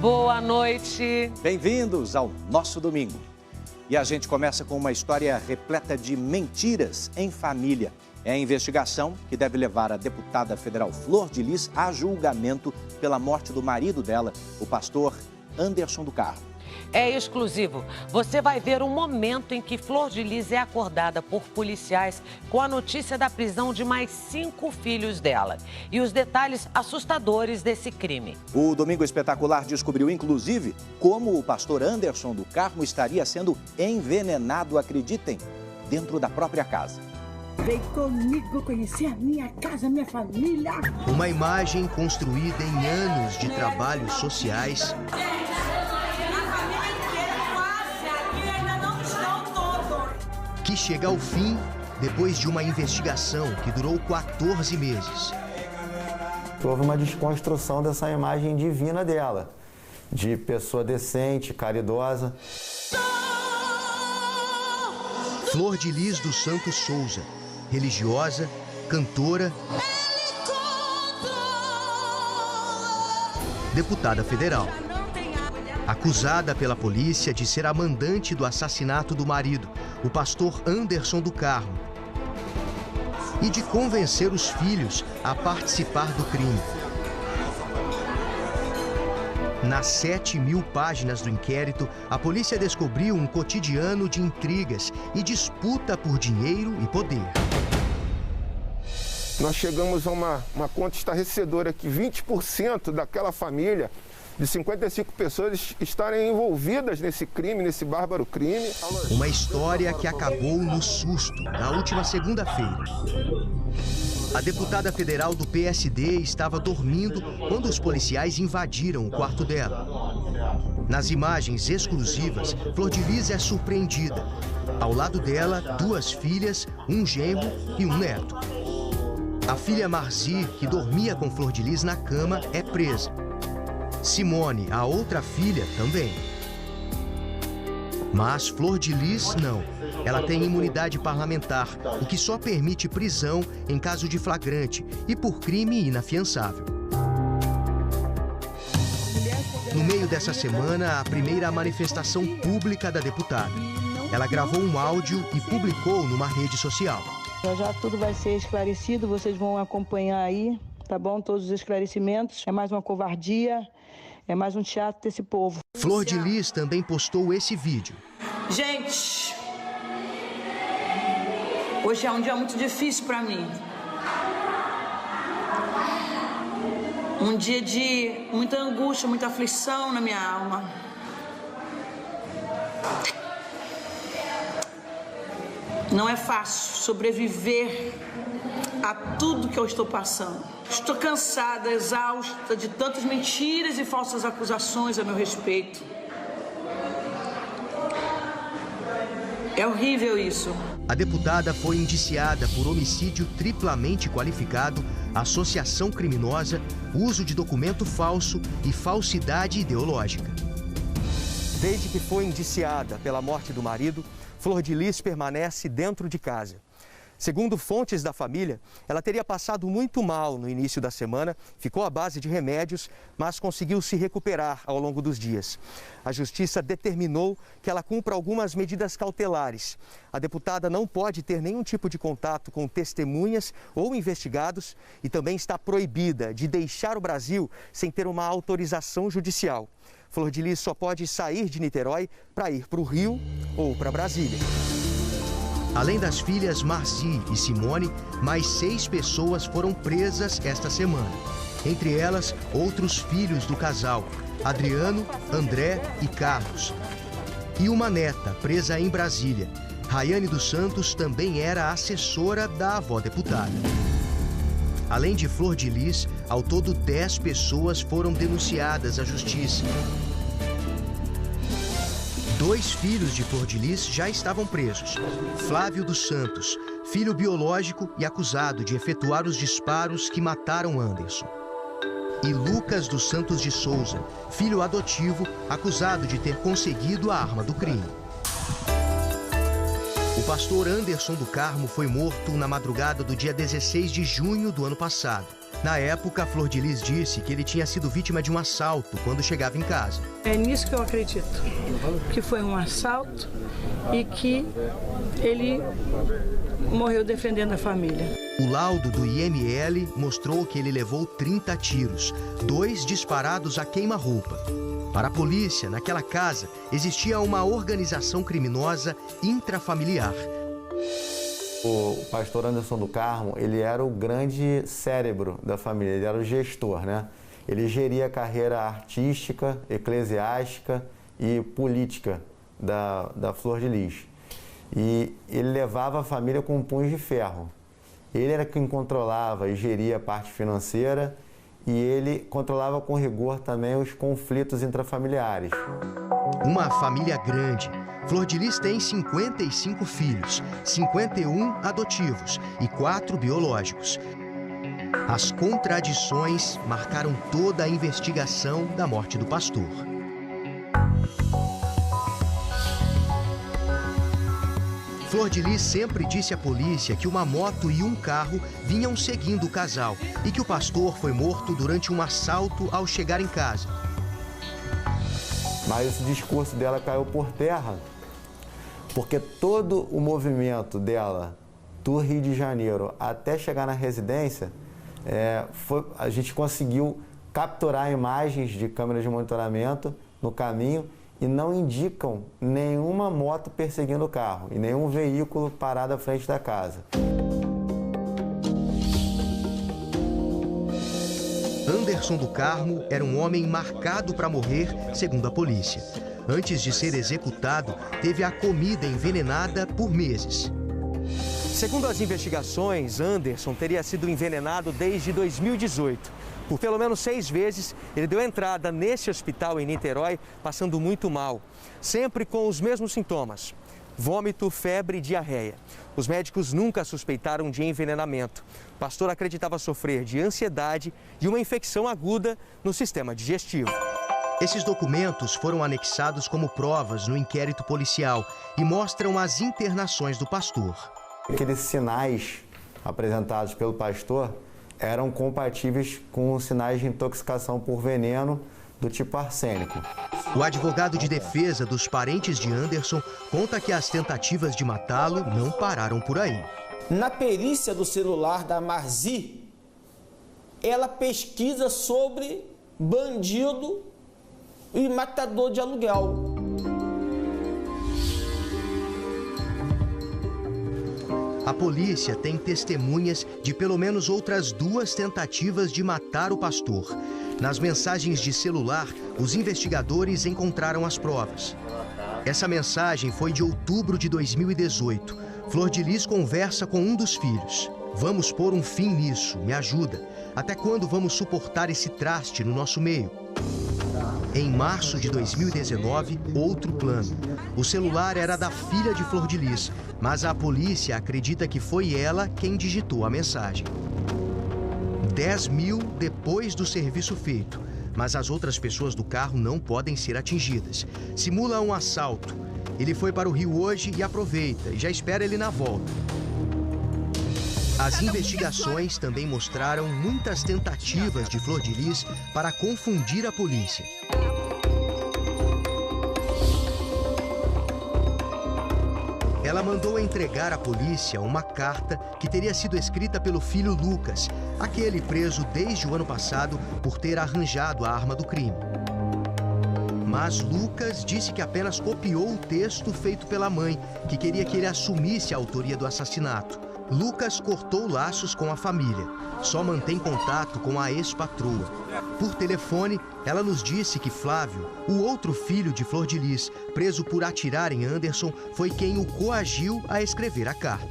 Boa noite. Bem-vindos ao nosso domingo. E a gente começa com uma história repleta de mentiras em família. É a investigação que deve levar a deputada federal Flor de Lis a julgamento pela morte do marido dela, o pastor Anderson do Carmo. É exclusivo. Você vai ver um momento em que Flor de Lis é acordada por policiais com a notícia da prisão de mais 5 filhos dela. E os detalhes assustadores desse crime. O Domingo Espetacular descobriu, inclusive, como o pastor Anderson do Carmo estaria sendo envenenado, acreditem, dentro da própria casa. Vem comigo conhecer a minha casa, a minha família. Uma imagem construída em anos de trabalhos sociais. Que chega ao fim depois de uma investigação que durou 14 meses. Houve uma desconstrução dessa imagem divina dela, de pessoa decente, caridosa. Flor de Lis dos Santos Souza, religiosa, cantora, deputada federal. Acusada pela polícia de ser a mandante do assassinato do marido, o pastor Anderson do Carmo, e de convencer os filhos a participar do crime. Nas 7.000 páginas do inquérito, a polícia descobriu um cotidiano de intrigas e disputa por dinheiro e poder. Nós chegamos a uma conta estarrecedora que 20% daquela família, de 55 pessoas, estarem envolvidas nesse crime, nesse bárbaro crime. Uma história que acabou no susto, na última segunda-feira. A deputada federal do PSD estava dormindo quando os policiais invadiram o quarto dela. Nas imagens exclusivas, Flor de Lis é surpreendida. Ao lado dela, 2 filhas, um genro e um neto. A filha Marzi, que dormia com Flor de Lis na cama, é presa. Simone, a outra filha, também. Mas Flor de Lis não. Ela tem imunidade parlamentar, o que só permite prisão em caso de flagrante e por crime inafiançável. No meio dessa semana, a primeira manifestação pública da deputada. Ela gravou um áudio e publicou numa rede social. Já tudo vai ser esclarecido, vocês vão acompanhar aí, tá bom? Todos os esclarecimentos. É mais uma covardia, é mais um teatro desse povo. Flor de Lis também postou esse vídeo. Gente, hoje é um dia muito difícil para mim. Um dia de muita angústia, muita aflição na minha alma. Não é fácil sobreviver a tudo que eu estou passando. Estou cansada, exausta de tantas mentiras e falsas acusações a meu respeito. É horrível isso. A deputada foi indiciada por homicídio triplamente qualificado, associação criminosa, uso de documento falso e falsidade ideológica. Desde que foi indiciada pela morte do marido, Flor de Lis permanece dentro de casa. Segundo fontes da família, ela teria passado muito mal no início da semana, ficou à base de remédios, mas conseguiu se recuperar ao longo dos dias. A justiça determinou que ela cumpra algumas medidas cautelares. A deputada não pode ter nenhum tipo de contato com testemunhas ou investigados e também está proibida de deixar o Brasil sem ter uma autorização judicial. Flor de Lis só pode sair de Niterói para ir para o Rio ou para Brasília. Além das filhas Marzi e Simone, mais 6 pessoas foram presas esta semana. Entre elas, outros filhos do casal, Adriano, André e Carlos. E uma neta presa em Brasília. Rayane dos Santos também era assessora da avó deputada. Além de Flor de Lis, ao todo 10 pessoas foram denunciadas à justiça. 2 filhos de Flor de Lis já estavam presos. Flávio dos Santos, filho biológico e acusado de efetuar os disparos que mataram Anderson. E Lucas dos Santos de Souza, filho adotivo, acusado de ter conseguido a arma do crime. O pastor Anderson do Carmo foi morto na madrugada do dia 16 de junho do ano passado. Na época, Flor de Lis disse que ele tinha sido vítima de um assalto quando chegava em casa. É nisso que eu acredito, que foi um assalto e que ele morreu defendendo a família. O laudo do IML mostrou que ele levou 30 tiros, 2 disparados a queima-roupa. Para a polícia, naquela casa, existia uma organização criminosa intrafamiliar. O pastor Anderson do Carmo, ele era o grande cérebro da família, ele era o gestor, né? Ele geria a carreira artística, eclesiástica e política da Flor de Lis. E ele levava a família com punhos de ferro. Ele era quem controlava e geria a parte financeira e ele controlava com rigor também os conflitos intrafamiliares. Uma família grande. Flor de Lis tem 55 filhos, 51 adotivos e 4 biológicos. As contradições marcaram toda a investigação da morte do pastor. Flor de Lis sempre disse à polícia que uma moto e um carro vinham seguindo o casal e que o pastor foi morto durante um assalto ao chegar em casa. Mas esse discurso dela caiu por terra, porque todo o movimento dela do Rio de Janeiro até chegar na residência, a gente conseguiu capturar imagens de câmeras de monitoramento no caminho e não indicam nenhuma moto perseguindo o carro e nenhum veículo parado à frente da casa. Anderson do Carmo era um homem marcado para morrer, segundo a polícia. Antes de ser executado, teve a comida envenenada por meses. Segundo as investigações, Anderson teria sido envenenado desde 2018. Por pelo menos 6 vezes, ele deu entrada nesse hospital em Niterói, passando muito mal. Sempre com os mesmos sintomas: vômito, febre e diarreia. Os médicos nunca suspeitaram de envenenamento. O pastor acreditava sofrer de ansiedade e uma infecção aguda no sistema digestivo. Esses documentos foram anexados como provas no inquérito policial e mostram as internações do pastor. Aqueles sinais apresentados pelo pastor eram compatíveis com sinais de intoxicação por veneno do tipo arsênico. O advogado de defesa dos parentes de Anderson conta que as tentativas de matá-lo não pararam por aí. Na perícia do celular da Marzi, ela pesquisa sobre bandido e matador de aluguel. A polícia tem testemunhas de pelo menos outras 2 tentativas de matar o pastor. Nas mensagens de celular, os investigadores encontraram as provas. Essa mensagem foi de outubro de 2018. Flor de Lis conversa com um dos filhos. Vamos pôr um fim nisso, me ajuda. Até quando vamos suportar esse traste no nosso meio? Em março de 2019, outro plano. O celular era da filha de Flor de Lis, mas a polícia acredita que foi ela quem digitou a mensagem. 10 mil depois do serviço feito, mas as outras pessoas do carro não podem ser atingidas. Simula um assalto. Ele foi para o Rio hoje e aproveita, e já espera ele na volta. As investigações também mostraram muitas tentativas de Flor de Lis para confundir a polícia. Ela mandou entregar à polícia uma carta que teria sido escrita pelo filho Lucas, aquele preso desde o ano passado por ter arranjado a arma do crime. Mas Lucas disse que apenas copiou o texto feito pela mãe, que queria que ele assumisse a autoria do assassinato. Lucas cortou laços com a família, só mantém contato com a ex-patroa. Por telefone, ela nos disse que Flávio, o outro filho de Flor de Lis, preso por atirar em Anderson, foi quem o coagiu a escrever a carta.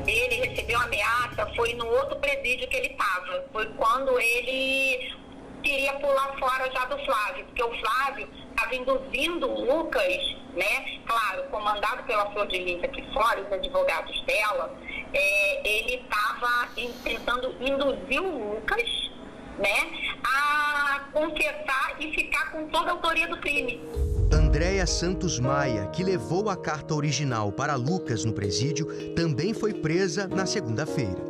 Ele recebeu ameaça, foi no outro presídio que ele estava. Foi quando ele queria pular fora já do Flávio, porque o Flávio estava induzindo o Lucas, né? Claro, comandado pela Flor de Lis aqui fora, os advogados dela, ele estava tentando induzir o Lucas, né, a confessar e ficar com toda a autoria do crime. Andréia Santos Maia, que levou a carta original para Lucas no presídio, também foi presa na segunda-feira.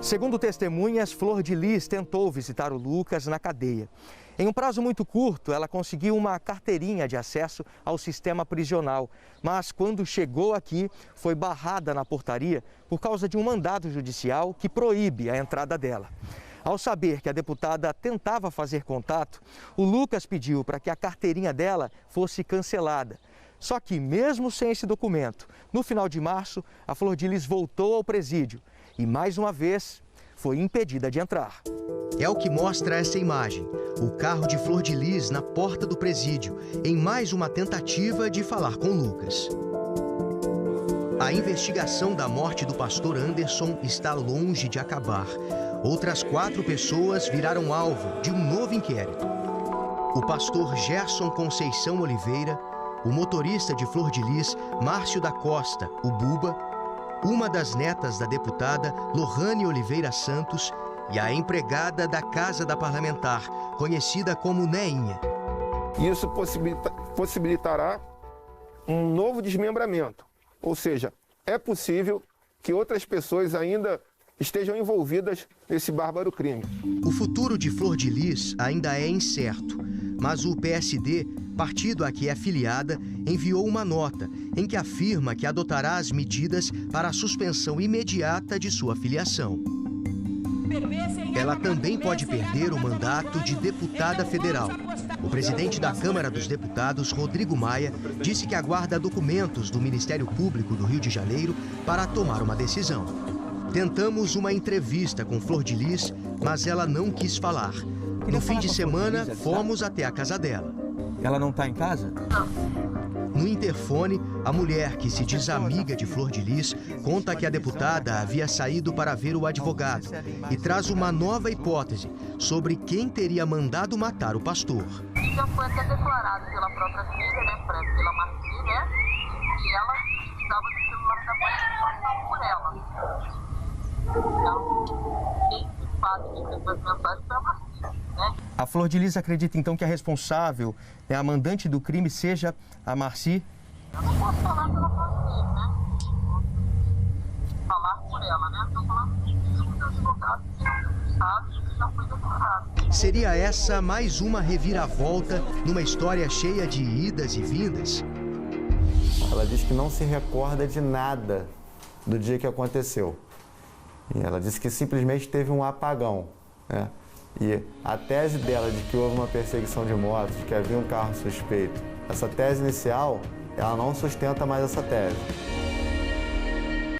Segundo testemunhas, Flor de Lis tentou visitar o Lucas na cadeia. Em um prazo muito curto, ela conseguiu uma carteirinha de acesso ao sistema prisional. Mas quando chegou aqui, foi barrada na portaria por causa de um mandado judicial que proíbe a entrada dela. Ao saber que a deputada tentava fazer contato, o Lucas pediu para que a carteirinha dela fosse cancelada. Só que, mesmo sem esse documento, no final de março, a Flor de Lis voltou ao presídio e, mais uma vez, foi impedida de entrar. É o que mostra essa imagem, o carro de Flor de Lis na porta do presídio, em mais uma tentativa de falar com Lucas. A investigação da morte do pastor Anderson está longe de acabar. Outras 4 pessoas viraram alvo de um novo inquérito. O pastor Gerson Conceição Oliveira, o motorista de Flor de Lis, Márcio da Costa, o Buba, uma das netas da deputada Lohane Oliveira Santos e a empregada da Casa da Parlamentar, conhecida como Neinha. Isso possibilitará um novo desmembramento, ou seja, é possível que outras pessoas ainda estejam envolvidas nesse bárbaro crime. O futuro de Flor de Lis ainda é incerto, mas o PSD, partido a que é filiada, enviou uma nota em que afirma que adotará as medidas para a suspensão imediata de sua filiação. Ela também pode perder o mandato de deputada federal. O presidente da Câmara dos Deputados, Rodrigo Maia, disse que aguarda documentos do Ministério Público do Rio de Janeiro para tomar uma decisão. Tentamos uma entrevista com Flor de Lis, mas ela não quis falar. No fim de semana, fomos até a casa dela. Ela não está em casa? No interfone, a mulher, que se diz amiga de Flor de Lis, conta que a deputada havia saído para ver o advogado e traz uma nova hipótese sobre quem teria mandado matar o pastor. Já foi até declarado pela própria filha, né, pela Marci, né, que ela estava no celular da mãe por ela. Então, quem de fato escreveu as mensagens foi a Marci, né? A Flor de Lis acredita então que a responsável, a mandante do crime, seja a Marci? Eu não posso falar pela Marci, né? Falar por ela, né? Estou falando do advogado, que sabe, que já foi declarado. Seria essa mais uma reviravolta numa história cheia de idas e vindas? Ela diz que não se recorda de nada do dia que aconteceu. E ela disse que simplesmente teve um apagão, né? E a tese dela de que houve uma perseguição de motos, de que havia um carro suspeito, essa tese inicial, ela não sustenta mais essa tese.